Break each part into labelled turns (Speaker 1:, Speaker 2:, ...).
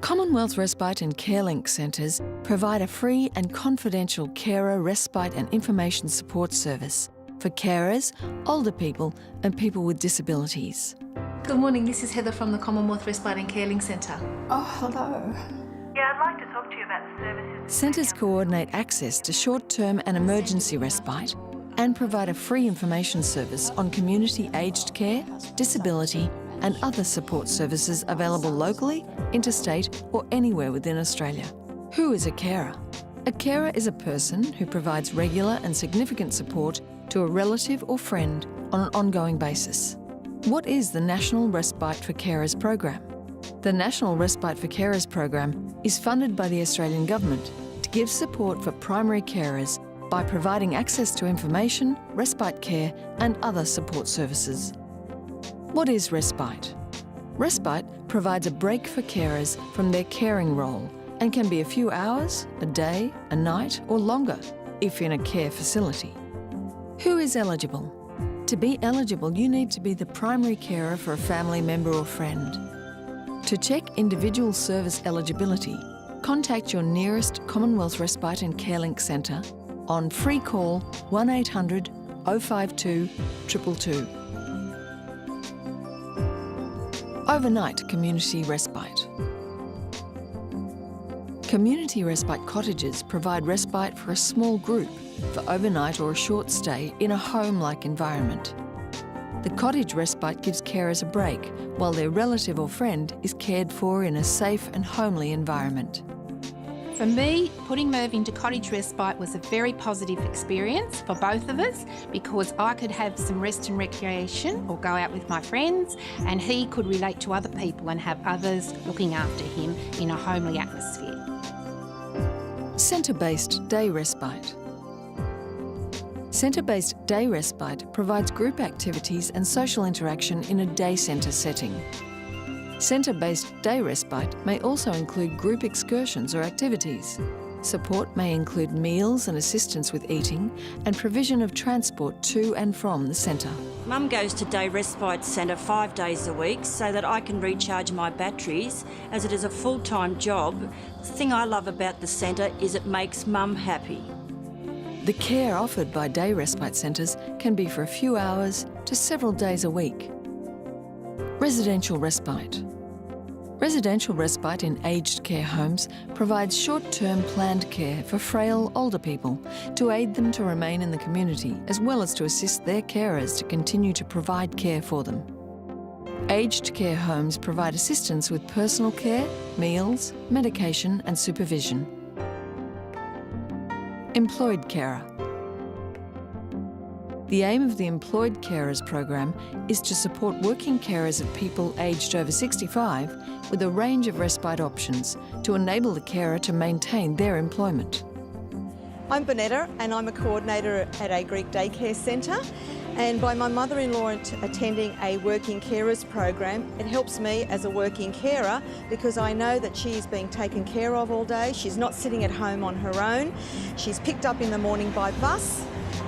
Speaker 1: Commonwealth Respite and CareLink centres provide a free and confidential carer respite and information support service for carers, older people and people with disabilities.
Speaker 2: Good morning, this is Heather from the Commonwealth Respite and CareLink Centre.
Speaker 3: Oh, hello.
Speaker 4: Yeah, I'd like to talk to you about the services.
Speaker 1: Centres coordinate access to short-term and emergency respite and provide a free information service on community aged care, disability and other support services available locally, interstate or anywhere within Australia. Who is a carer? A carer is a person who provides regular and significant support to a relative or friend on an ongoing basis. What is the National Respite for Carers program? The National Respite for Carers program is funded by the Australian Government to give support for primary carers by providing access to information, respite care and other support services. What is respite? Respite provides a break for carers from their caring role and can be a few hours, a day, a night or longer if in a care facility. Who is eligible? To be eligible, you need to be the primary carer for a family member or friend. To check individual service eligibility, contact your nearest Commonwealth Respite and CareLink centre on free call 1800 052 222. Overnight community respite. Community respite cottages provide respite for a small group for overnight or a short stay in a home-like environment. The cottage respite gives carers a break while their relative or friend is cared for in a safe and homely environment.
Speaker 5: For me, putting Merv into cottage respite was a very positive experience for both of us because I could have some rest and recreation or go out with my friends and he could relate to other people and have others looking after him in a homely atmosphere.
Speaker 1: Centre-based day respite. Centre-based day respite provides group activities and social interaction in a day centre setting. Centre-based day respite may also include group excursions or activities. Support may include meals and assistance with eating and provision of transport to and from the centre.
Speaker 6: Mum goes to Day Respite Centre 5 days a week so that I can recharge my batteries as it is a full-time job. The thing I love about the centre is it makes Mum happy.
Speaker 1: The care offered by day respite centres can be for a few hours to several days a week. Residential respite. Residential respite in aged care homes provides short-term planned care for frail older people to aid them to remain in the community as well as to assist their carers to continue to provide care for them. Aged care homes provide assistance with personal care, meals, medication and supervision. Employed carer. The aim of the Employed Carers program is to support working carers of people aged over 65 with a range of respite options to enable the carer to maintain their employment.
Speaker 3: I'm Bonetta and I'm a coordinator at a Greek daycare centre, and by my mother-in-law attending a working carers program, it helps me as a working carer because I know that she is being taken care of all day. She's not sitting at home on her own. She's picked up in the morning by bus,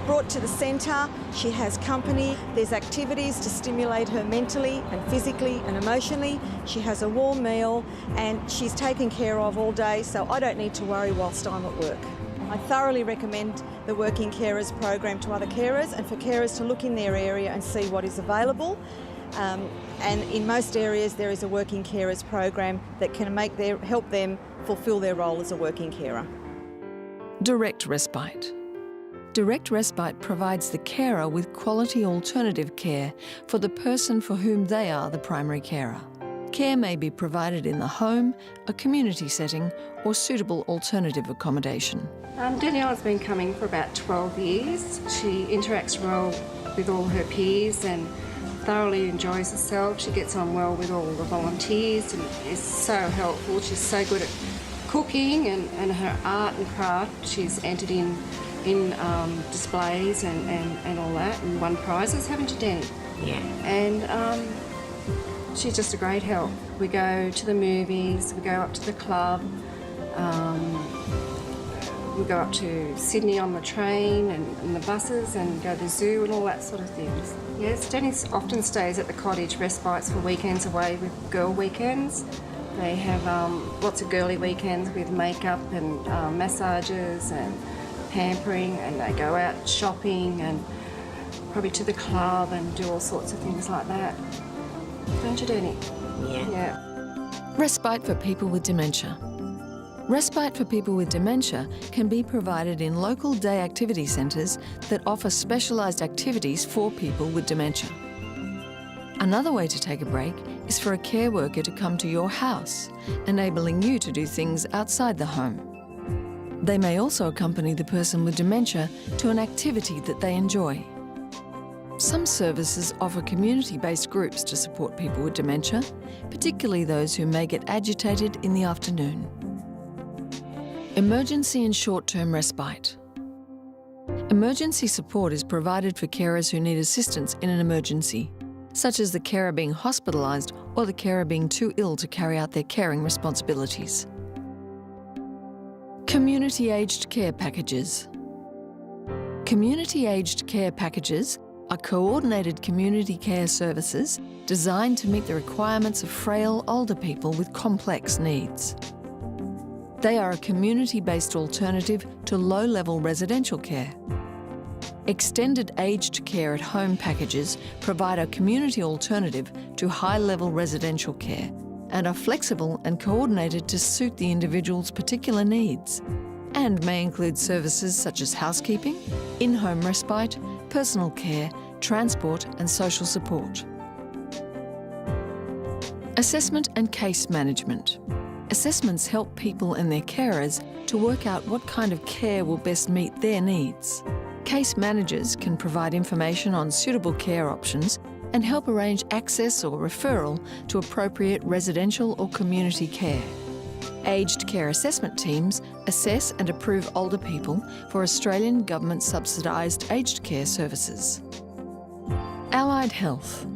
Speaker 3: brought to the centre, she has company, there's activities to stimulate her mentally and physically and emotionally, she has a warm meal and she's taken care of all day, so I don't need to worry whilst I'm at work. I thoroughly recommend the Working Carers program to other carers and for carers to look in their area and see what is available. And in most areas there is a Working Carers program that can help them fulfil their role as a working carer.
Speaker 1: Direct respite. Direct respite provides the carer with quality alternative care for the person for whom they are the primary carer. Care may be provided in the home, a community setting or suitable alternative accommodation.
Speaker 7: Danielle's been coming for about 12 years. She interacts well with all her peers and thoroughly enjoys herself. She gets on well with all the volunteers and is so helpful. She's so good at cooking and her art and craft. She's entered in displays and all that and won prizes, haven't you, Danny?
Speaker 6: Yeah.
Speaker 7: And she's just a great help. We go to the movies, we go up to the club, we go up to Sydney on the train and the buses and go to the zoo and all that sort of things. Yes, Danny often stays at the cottage respites for weekends away with girl weekends. They have lots of girly weekends with makeup and massages and pampering, and they go out shopping and probably to the club and do all sorts of things like that. Don't you, Denny? Yeah.
Speaker 1: Respite for people with dementia. Respite for people with dementia can be provided in local day activity centres that offer specialised activities for people with dementia. Another way to take a break is for a care worker to come to your house, enabling you to do things outside the home. They may also accompany the person with dementia to an activity that they enjoy. Some services offer community-based groups to support people with dementia, particularly those who may get agitated in the afternoon. Emergency and short-term respite. Emergency support is provided for carers who need assistance in an emergency, such as the carer being hospitalised or the carer being too ill to carry out their caring responsibilities. Community aged care packages. Community aged care packages are coordinated community care services designed to meet the requirements of frail older people with complex needs. They are a community-based alternative to low-level residential care. Extended aged care at home packages provide a community alternative to high-level residential care and are flexible and coordinated to suit the individual's particular needs, and may include services such as housekeeping, in-home respite, personal care, transport and social support. Assessment and case management. Assessments help people and their carers to work out what kind of care will best meet their needs. Case managers can provide information on suitable care options and help arrange access or referral to appropriate residential or community care. Aged care assessment teams assess and approve older people for Australian government subsidised aged care services. Allied health.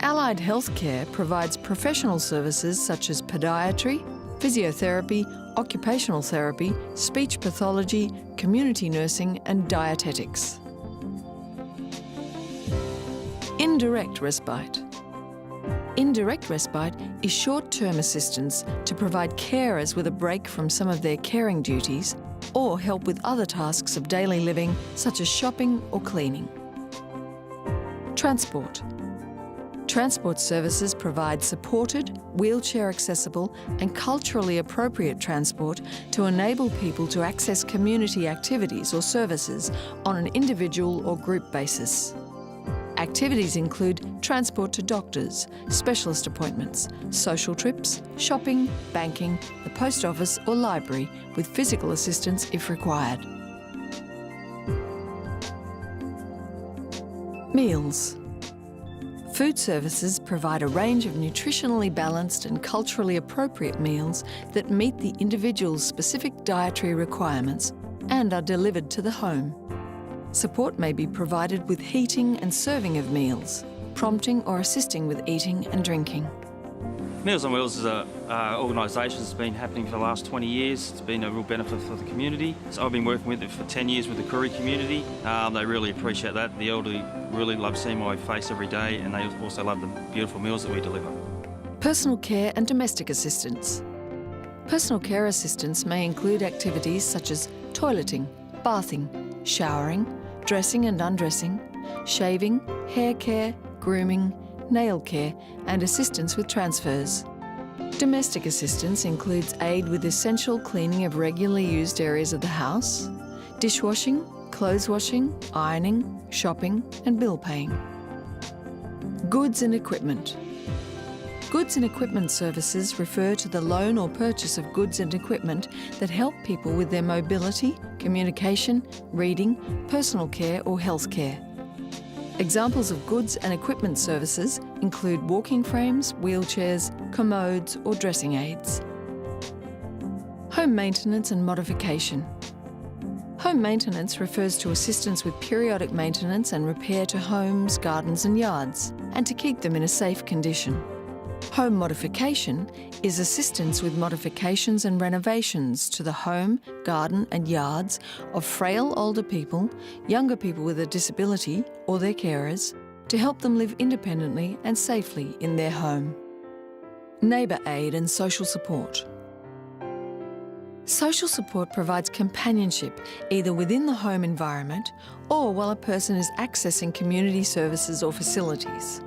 Speaker 1: Allied healthcare provides professional services such as podiatry, physiotherapy, occupational therapy, speech pathology, community nursing and dietetics. Indirect respite. Indirect respite is short-term assistance to provide carers with a break from some of their caring duties or help with other tasks of daily living such as shopping or cleaning. Transport. Transport services provide supported, wheelchair-accessible and culturally appropriate transport to enable people to access community activities or services on an individual or group basis. Activities include transport to doctors, specialist appointments, social trips, shopping, banking, the post office or library with physical assistance if required. Meals. Food services provide a range of nutritionally balanced and culturally appropriate meals that meet the individual's specific dietary requirements and are delivered to the home. Support may be provided with heating and serving of meals, prompting or assisting with eating and drinking.
Speaker 8: Meals on Wheels is an organisation that's been happening for the last 20 years. It's been a real benefit for the community. So I've been working with it for 10 years with the Koori community. They really appreciate that. The elderly really love seeing my face every day, and they also love the beautiful meals that we deliver.
Speaker 1: Personal care and domestic assistance. Personal care assistance may include activities such as toileting, bathing, showering, dressing and undressing, shaving, hair care, grooming, nail care and assistance with transfers. Domestic assistance includes aid with essential cleaning of regularly used areas of the house, dishwashing, clothes washing, ironing, shopping and bill paying. Goods and equipment. Goods and equipment services refer to the loan or purchase of goods and equipment that help people with their mobility, communication, reading, personal care or health care. Examples of goods and equipment services include walking frames, wheelchairs, commodes or dressing aids. Home maintenance and modification. Home maintenance refers to assistance with periodic maintenance and repair to homes, gardens and yards, and to keep them in a safe condition. Home modification is assistance with modifications and renovations to the home, garden and yards of frail older people, younger people with a disability or their carers, to help them live independently and safely in their home. Neighbour aid and social support. Social support provides companionship either within the home environment or while a person is accessing community services or facilities.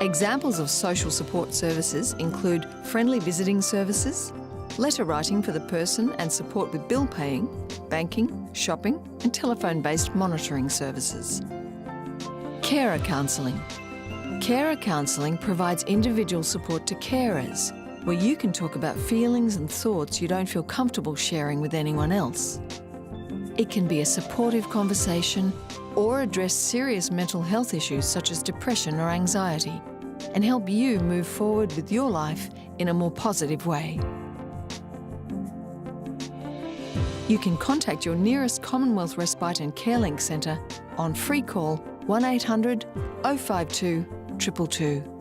Speaker 1: Examples of social support services include friendly visiting services, letter writing for the person and support with bill paying, banking, shopping and telephone-based monitoring services. Carer counselling. Carer counselling provides individual support to carers, where you can talk about feelings and thoughts you don't feel comfortable sharing with anyone else. It can be a supportive conversation or address serious mental health issues such as depression or anxiety and help you move forward with your life in a more positive way. You can contact your nearest Commonwealth Respite and CareLink Centre on free call 1800 052 222.